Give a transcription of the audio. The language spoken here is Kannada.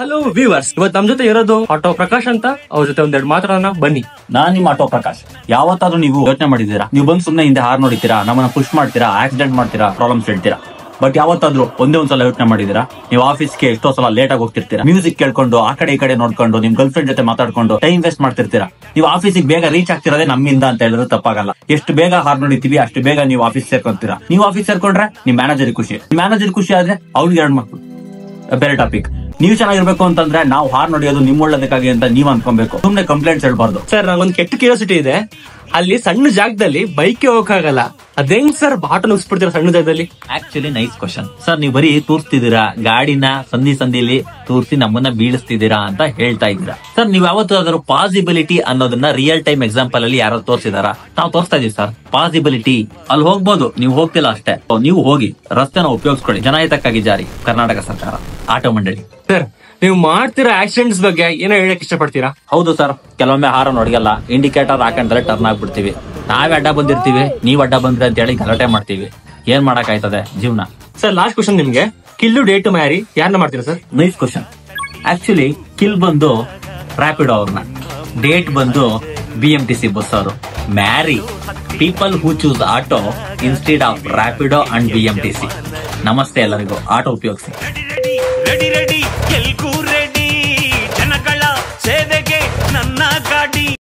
ಹಲೋ ವ್ಯೂವರ್ಸ್, ಇವತ್ತು ನಮ್ ಜೊತೆ ಇರೋದು ಆಟೋ ಪ್ರಕಾಶ್ ಅಂತ. ಅವ್ರ ಜೊತೆ ಒಂದೆರಡು ಮಾತಾಡೋಣ ಬನ್ನಿ. ನಾನ್ ನಿಮ್ಮ ಆಟೋ ಪ್ರಕಾಶ್. ಯಾವತ್ತಾದ್ರೂ ನೀವು ಯೋಚನೆ ಮಾಡಿದ್ದೀರಾ, ನೀವು ಬಂದು ಸುಮ್ನೆ ಹಿಂದೆ ಹಾರ್ ನೋಡಿತೀರಾ, ನಮ್ಮನ್ನ ಪುಷ್ ಮಾಡ್ತೀರಾ, ಆಕ್ಸಿಡೆಂಟ್ ಮಾಡ್ತೀರಾ, ಪ್ರಾಬ್ಲಮ್ಸ್ ಹೇಳ್ತೀರಾ? ಬಟ್ ಯಾವತ್ತಾದ್ರೂ ಒಂದೇ ಒಂದ್ಸಲ ಯೋಚನೆ ಮಾಡಿದೀರಾ, ನೀವು ಆಫೀಸ್ಗೆ ಎಷ್ಟೋ ಸಲ ಲೇಟ್ ಆಗಿ ಹೋಗ್ತಿರ್ತೀರಾ, ಮ್ಯೂಸಿಕ್ ಕೇಳ್ಕೊಂಡು ಆ ಕಡೆ ಈ ಕಡೆ ನೋಡ್ಕೊಂಡು ನಿಮ್ ಗರ್ಲ್ ಫ್ರೆಂಡ್ ಜೊತೆ ಮಾತಾಡ್ಕೊಂಡು ಟೈಮ್ ವೇಸ್ಟ್ ಮಾಡ್ತಿರ್ತೀರಾ. ನೀವು ಆಫೀಸಿಗೆ ಬೇಗ ರೀಚ್ ಆಗ್ತಿರೋದೇ ನಮ್ಮಿಂದ ಅಂತ ಹೇಳಿದ್ರೆ ತಪ್ಪಾಗಲ್ಲ. ಎಷ್ಟು ಬೇಗ ಹಾರ್ ನೋಡಿತೀವಿ ಅಷ್ಟು ಬೇಗ ನೀವು ಆಫೀಸ್ ಸೇರ್ಕೊಂತೀರಾ. ನೀವು ಆಫೀಸ್ ಸೇರ್ಕೊಂಡ್ರೆ ನಿಮ್ ಮ್ಯಾನೇಜರ್ ಖುಷಿ ಆದ್ರೆ ಅವ್ರಿಗೆ 2 ಮಕ್ಕಳು. ಬೇರೆ ಟಾಪಿಕ್. ನೀವು ಚೆನ್ನಾಗಿರ್ಬೇಕು ಅಂತಂದ್ರೆ ನಾವು ಹಾರ್ ನೋಡಿಯೋದು ನಿಮ್ ಒಳ್ಳೇದಕ್ಕಾಗಿ ಅಂತ ನೀವ್ ಅನ್ಕೊಬೇಕು, ಸುಮ್ನೆ ಕಂಪ್ಲೇಂಟ್ಸ್ ಹೇಳ್ಬಾರ್ದು. ಸರ್, ನಂಗೊಂದು ಕೆಟ್ಟ ಕ್ಯೂರಿಯಾಸಿಟಿ ಇದೆ. ಅಲ್ಲಿ ಸಣ್ಣ ಜಾಗದಲ್ಲಿ ಬೈಕ್ ಹೋಗಕ್ಕಾಗಲ್ಲ, ಅದೇಂಗ್ ಸರ್ ಆಟೋ ನುಗ್ಸ್ಬಿಡ್ತೀರಾ ಸಣ್ಣ ಜಾಗದಲ್ಲಿ? Actually nice question sir. ನೀವು ಬರೀ ತೋರಿಸ್ತಿದ್ದೀರಾ, ಗಾಡಿನ ಸಂದಿಲಿ ತೋರಿಸಿ ನಮ್ಮನ್ನ ಬೀಳಿಸ್ತಿದ್ದೀರಾ ಅಂತ ಹೇಳ್ತಾ ಇದ್ದೀರಾ. ಸರ್, ನೀವು ಯಾವತ್ತಾದ್ರೂ ಪಾಸಿಬಿಲಿಟಿ ಅನ್ನೋದನ್ನ ರಿಯಲ್ ಟೈಮ್ ಎಕ್ಸಾಂಪಲ್ ಅಲ್ಲಿ ಯಾರು ತೋರಿಸಿದಾರ? ನಾವು ತೋರಿಸ್ತಾ ಇದೀವಿ ಸರ್. ಪಾಸಿಬಿಲಿಟಿ ಅಲ್ಲಿ ಹೋಗ್ಬೋದು, ನೀವು ಹೋಗ್ತಿಲ್ಲ ಅಷ್ಟೇ. ನೀವು ಹೋಗಿ ರಸ್ತೆನ ಉಪಯೋಗಿಸ್ಕೊಳ್ಳಿ. ಜನಹಿತಕ್ಕಾಗಿ ಜಾರಿ, ಕರ್ನಾಟಕ ಸರ್ಕಾರ, ಆಟೋ ಮಂಡಳಿ. ಸರ್, ನೀವು ಮಾಡ್ತಿರೋ ಆಕ್ಸಿಡೆಂಟ್ಸ್ ಬಗ್ಗೆ ಏನೋ ಹೇಳಕ್ ಇಷ್ಟಪಡ್ತೀರಾ? ಹೌದು ಸರ್, ಕೆಲವೊಮ್ಮೆ ಹಾರನ್ ಹೊಡಿಯಲ್ಲ, ಇಂಡಿಕೇಟರ್ ಹಾಕೊಂಡ್ರೆ ಟರ್ನ್ ಆಗ್ಬಿಡ್ತೀವಿ. ನಾವೇ ಅಡ್ಡ ಬಂದಿರ್ತೀವಿ, ನೀವ್ ಅಡ್ಡ ಬಂದ್ರೆ ಅಂತ ಹೇಳಿ ಗಲಾಟೆ ಮಾಡ್ತೀವಿ. ಏನ್ ಮಾಡಕ್ ಆಯ್ತದೆ ಜೀವನ. ಸರ್, ಲಾಸ್ಟ್ ಕ್ವಶನ್ ನಿಮ್ಗೆ. ಕಿಲ್ಲು ಡೇಟ್ ಮ್ಯಾರಿ ಯಾರನ್ನ ಮಾಡ್ತೀರಾ sir? Nice question. Actually kill ಬಂದು ರ್ಯಾಪಿಡೋ ಅವ್ರನ್ನ, ಡೇಟ್ ಬಂದು BMTC ಬಸ್ ಅವರು. Marry people who choose auto instead of Rapido and BMTC. ನಮಸ್ತೆ ಎಲ್ಲರಿಗೂ. ಆಟೋ ಉಪಯೋಗಿಸಿ.